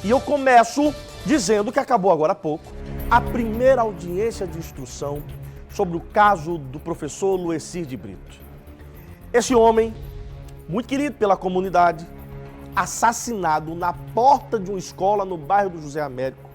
E eu começo dizendo que acabou agora há pouco a primeira audiência de instrução sobre o caso do professor Luecir de Brito. Esse homem, muito querido pela comunidade, assassinado na porta de uma escola no bairro do José Américo,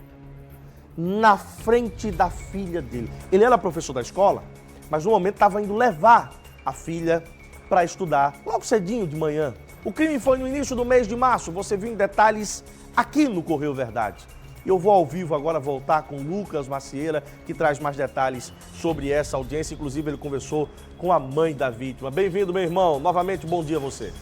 na frente da filha dele. Ele era professor da escola, mas no momento estava indo levar a filha para estudar, logo cedinho de manhã. O crime foi no início do mês de março, você viu em detalhes aqui no Correio Verdade. Eu vou ao vivo agora voltar com Lucas Macieira, que traz mais detalhes sobre essa audiência. Inclusive, ele conversou com a mãe da vítima. Bem-vindo, meu irmão. Novamente, bom dia a você.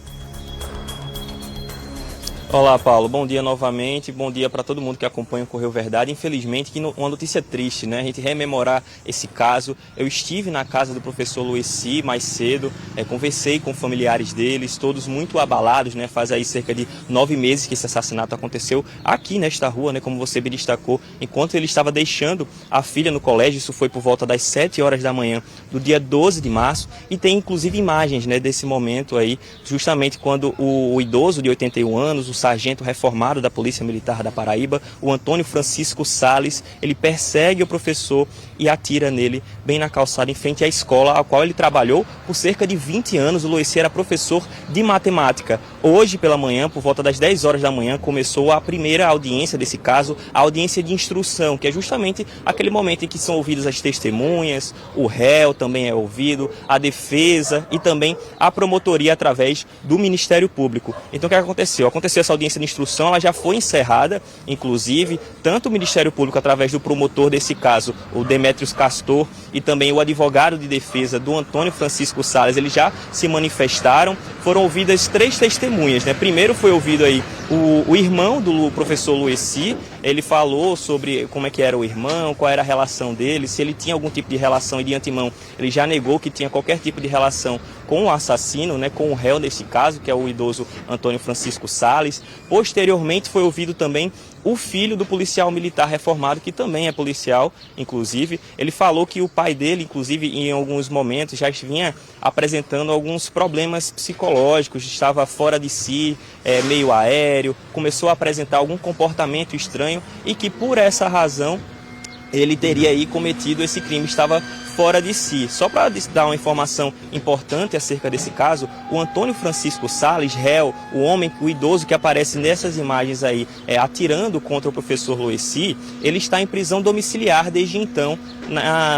Olá, Paulo. Bom dia novamente. Bom dia para todo mundo que acompanha o Correio Verdade. Infelizmente, uma notícia triste, né? A gente rememorar esse caso. Eu estive na casa do professor Luecir mais cedo, conversei com familiares deles, todos muito abalados, né? Faz aí cerca de 9 meses que esse assassinato aconteceu aqui nesta rua, né? Como você bem destacou, enquanto ele estava deixando a filha no colégio. Isso foi por volta das 7 horas da manhã do dia 12 de março. E tem inclusive imagens, né, desse momento aí, justamente quando o idoso de 81 anos, o sargento reformado da Polícia Militar da Paraíba, o Antônio Francisco Sales, ele persegue o professor e atira nele bem na calçada em frente à escola a qual ele trabalhou por cerca de 20 anos. O Luecir era professor de matemática. Hoje pela manhã, por volta das 10 horas da manhã, começou a primeira audiência desse caso, a audiência de instrução, que é justamente aquele momento em que são ouvidas as testemunhas, o réu também é ouvido, a defesa e também a promotoria através do Ministério Público. Então o que aconteceu? Aconteceu essa audiência de instrução, ela já foi encerrada, inclusive, tanto o Ministério Público através do promotor desse caso, o Demétrios Castor, e também o advogado de defesa do Antônio Francisco Sales, eles já se manifestaram. Foram ouvidas 3 testemunhas, né? Primeiro foi ouvido aí o irmão do professor Luecir. Ele falou sobre como é que era o irmão, qual era a relação dele, se ele tinha algum tipo de relação, e de antemão ele já negou que tinha qualquer tipo de relação com o assassino, né, com o réu nesse caso, que é o idoso Antônio Francisco Sales. Posteriormente foi ouvido também o filho do policial militar reformado, que também é policial, inclusive. Ele falou que o pai dele, inclusive, em alguns momentos já vinha apresentando alguns problemas psicológicos, estava fora de si, meio aéreo, começou a apresentar algum comportamento estranho e que por essa razão ele teria aí cometido esse crime, estava fora de si. Só para dar uma informação importante acerca desse caso, o Antônio Francisco Sales, réu, o idoso que aparece nessas imagens aí, atirando contra o professor Luecir, ele está em prisão domiciliar desde então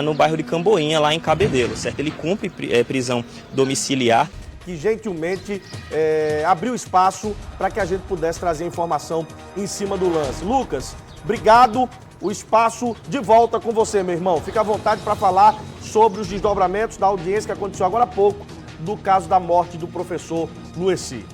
no bairro de Camboinha, lá em Cabedelo, certo? Ele cumpre prisão domiciliar. Que gentilmente abriu espaço para que a gente pudesse trazer informação em cima do lance. Lucas, obrigado. O espaço de volta com você, meu irmão. Fica à vontade para falar sobre os desdobramentos da audiência que aconteceu agora há pouco do caso da morte do professor Luecir.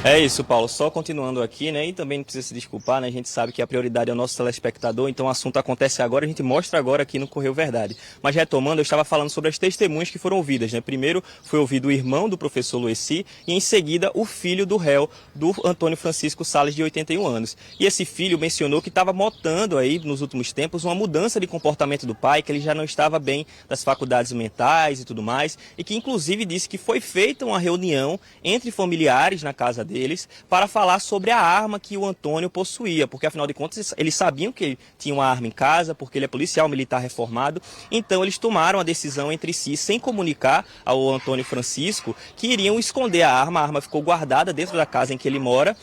É isso, Paulo. Só continuando aqui, né? E também não precisa se desculpar, né? A gente sabe que a prioridade é o nosso telespectador, então o assunto acontece agora, a gente mostra agora aqui no Correio Verdade. Mas retomando, eu estava falando sobre as testemunhas que foram ouvidas, né? Primeiro foi ouvido o irmão do professor Luecir e em seguida o filho do réu, do Antônio Francisco Sales, de 81 anos. E esse filho mencionou que estava notando aí, nos últimos tempos, uma mudança de comportamento do pai, que ele já não estava bem das faculdades mentais e tudo mais, e que inclusive disse que foi feita uma reunião entre familiares na casa deles para falar sobre a arma que o Antônio possuía, porque afinal de contas eles sabiam que ele tinha uma arma em casa, porque ele é policial militar reformado. Então eles tomaram a decisão entre si, sem comunicar ao Antônio Francisco, que iriam esconder a arma ficou guardada dentro da casa em que ele mora,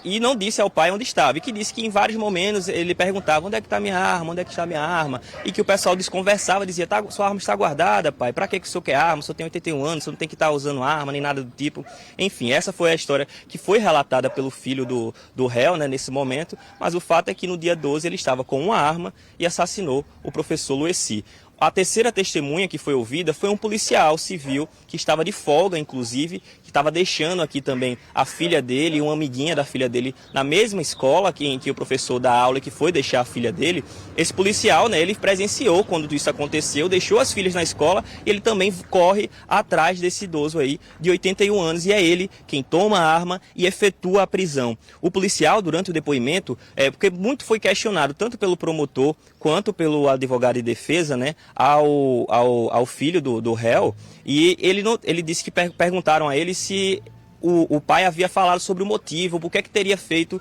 e não disse ao pai onde estava, e que disse que em vários momentos ele perguntava: onde é que está minha arma, onde é que está minha arma, e que o pessoal desconversava, dizia: sua arma está guardada, pai, para que o senhor quer arma, o senhor tem 81 anos, o senhor não tem que estar usando arma, nem nada do tipo. Enfim, essa foi a história que foi relatada pelo filho do réu, né, nesse momento, mas o fato é que no dia 12 ele estava com uma arma e assassinou o professor Luecir. A terceira testemunha que foi ouvida foi um policial civil que estava de folga, inclusive, que estava deixando aqui também a filha dele e uma amiguinha da filha dele na mesma escola em que o professor dá aula e que foi deixar a filha dele. Esse policial, né, ele presenciou quando isso aconteceu, deixou as filhas na escola e ele também corre atrás desse idoso aí de 81 anos e é ele quem toma a arma e efetua a prisão. O policial, durante o depoimento, porque muito foi questionado tanto pelo promotor quanto pelo advogado de defesa, né, ao filho do réu, e ele disse que perguntaram a ele se o pai havia falado sobre o motivo, por que é que teria feito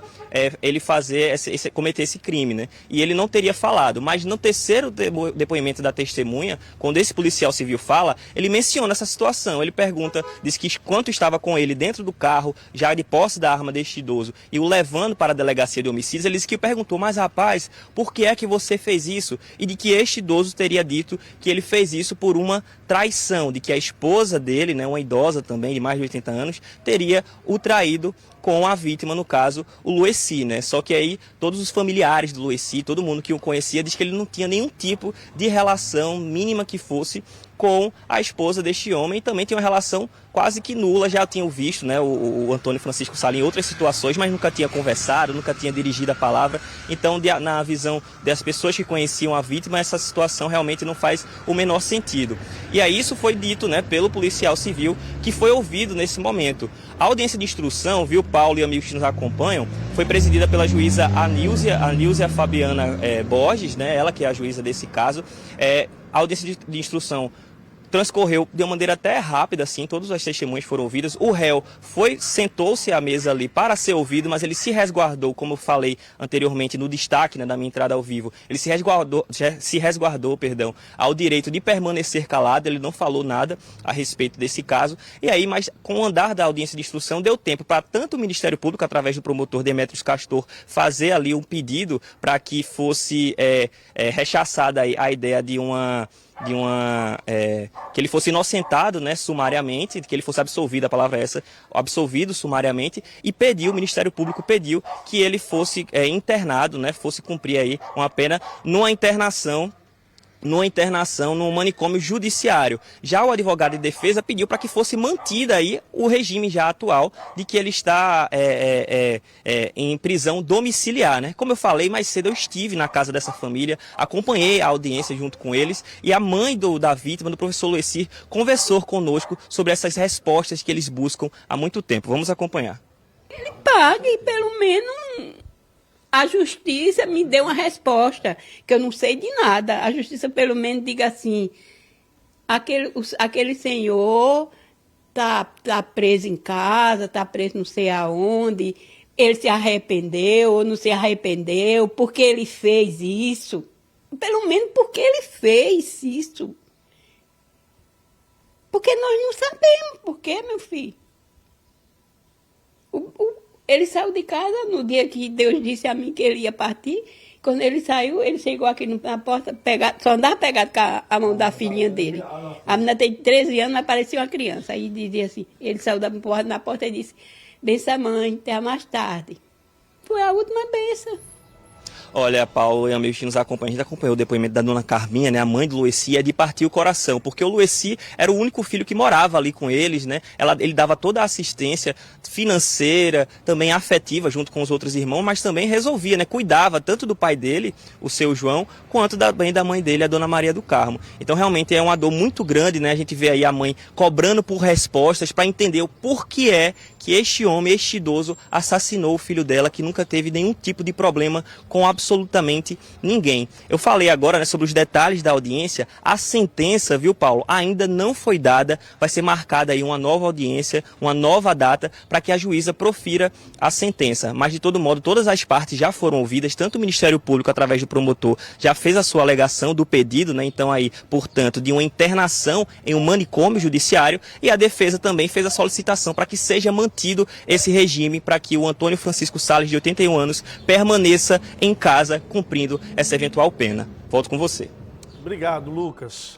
ele fazer cometer esse crime, né? E ele não teria falado. Mas no terceiro depoimento da testemunha, quando esse policial civil fala, ele menciona essa situação. Ele pergunta, diz que quanto estava com ele dentro do carro, já de posse da arma deste idoso, e o levando para a delegacia de homicídios, ele disse que perguntou, mas rapaz, por que é que você fez isso? E de que este idoso teria dito que ele fez isso por uma traição, de que a esposa dele, né, uma idosa também de mais de 80 anos, teria o traído com a vítima, no caso, o Lueci, né? Só que aí todos os familiares do Lueci, todo mundo que o conhecia, diz que ele não tinha nenhum tipo de relação mínima que fosse com a esposa deste homem, e também tinha uma relação quase que nula. Já tinham visto, né, o Antônio Francisco Sala em outras situações, mas nunca tinha conversado, nunca tinha dirigido a palavra. Então, na visão das pessoas que conheciam a vítima, essa situação realmente não faz o menor sentido. E aí isso foi dito, né, pelo policial civil, que foi ouvido nesse momento. A audiência de instrução, viu, Paulo e amigos que nos acompanham, foi presidida pela juíza Anílzia Fabiana Borges, né, ela que é a juíza desse caso. A audiência de instrução transcorreu de uma maneira até rápida, assim, todas as testemunhas foram ouvidas. O réu sentou-se à mesa ali para ser ouvido, mas ele se resguardou, como eu falei anteriormente no destaque, né, da minha entrada ao vivo. Ele se resguardou, ao direito de permanecer calado. Ele não falou nada a respeito desse caso. E aí, mas com o andar da audiência de instrução, deu tempo para tanto o Ministério Público, através do promotor Demetrios Castor, fazer ali um pedido para que fosse rechaçada a ideia que ele fosse inocentado, né, sumariamente, que ele fosse absolvido, a palavra é essa, absolvido sumariamente, e o Ministério Público pediu que ele fosse internado, né, fosse cumprir aí uma pena numa internação no manicômio judiciário. Já o advogado de defesa pediu para que fosse mantida aí o regime já atual de que ele está em prisão domiciliar, né? Como eu falei mais cedo, eu estive na casa dessa família, acompanhei a audiência junto com eles, e a mãe da vítima, do professor Lueci, conversou conosco sobre essas respostas que eles buscam há muito tempo. Vamos acompanhar. Ele pague, pelo menos a justiça me deu uma resposta, que eu não sei de nada. A justiça pelo menos diga assim, aquele senhor tá preso em casa, tá preso não sei aonde, ele se arrependeu ou não se arrependeu, porque ele fez isso. Pelo menos porque ele fez isso. Porque nós não sabemos por quê, meu filho. Ele saiu de casa no dia que Deus disse a mim que ele ia partir. Quando ele saiu, ele chegou aqui na porta, só andava pegado com a mão da filhinha dele. A menina tem 13 anos, mas parecia uma criança. Aí dizia assim, ele saiu na porta e disse, benção mãe, até mais tarde. Foi a última benção. Olha, Paulo e amigos que nos acompanham, a gente acompanhou o depoimento da dona Carminha, né, a mãe do Lueci, é de partir o coração, porque o Lueci era o único filho que morava ali com eles, né, ele dava toda a assistência financeira, também afetiva, junto com os outros irmãos, mas também resolvia, né, cuidava tanto do pai dele, o seu João, quanto também da mãe dele, a dona Maria do Carmo. Então, realmente é uma dor muito grande, né, a gente vê aí a mãe cobrando por respostas para entender o porquê é que este homem, este idoso, assassinou o filho dela, que nunca teve nenhum tipo de problema com absolutamente ninguém. Eu falei agora, né, sobre os detalhes da audiência. A sentença, viu, Paulo, ainda não foi dada. Vai ser marcada aí uma nova audiência, uma nova data, para que a juíza profira a sentença. Mas, de todo modo, todas as partes já foram ouvidas, tanto o Ministério Público, através do promotor, já fez a sua alegação do pedido, né, então aí, portanto, de uma internação em um manicômio judiciário, e a defesa também fez a solicitação para que seja mantido esse regime, para que o Antônio Francisco Salles, de 81 anos, permaneça em casa cumprindo essa eventual pena. Volto com você. Obrigado, Lucas.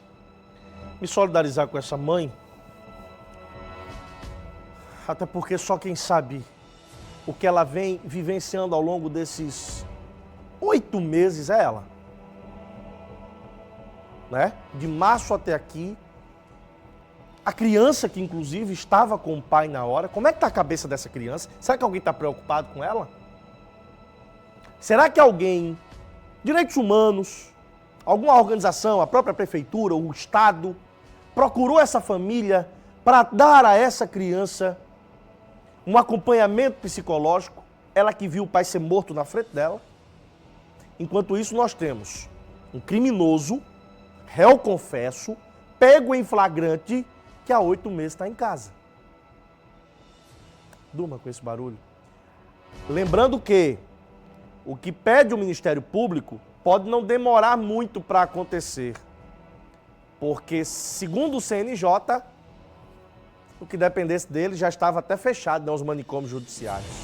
Me solidarizar com essa mãe, até porque só quem sabe o que ela vem vivenciando ao longo desses 8 meses é ela. Né? De março até aqui, a criança que inclusive estava com o pai na hora, como é que está a cabeça dessa criança? Será que alguém está preocupado com ela? Será que alguém, direitos humanos, alguma organização, a própria prefeitura, o Estado, procurou essa família para dar a essa criança um acompanhamento psicológico, ela que viu o pai ser morto na frente dela? Enquanto isso, nós temos um criminoso, réu confesso, pego em flagrante, que há 8 meses está em casa. Durma com esse barulho. Lembrando que o que pede o Ministério Público pode não demorar muito para acontecer. Porque, segundo o CNJ, o que dependesse dele já estava até fechado, né, os manicômios judiciais.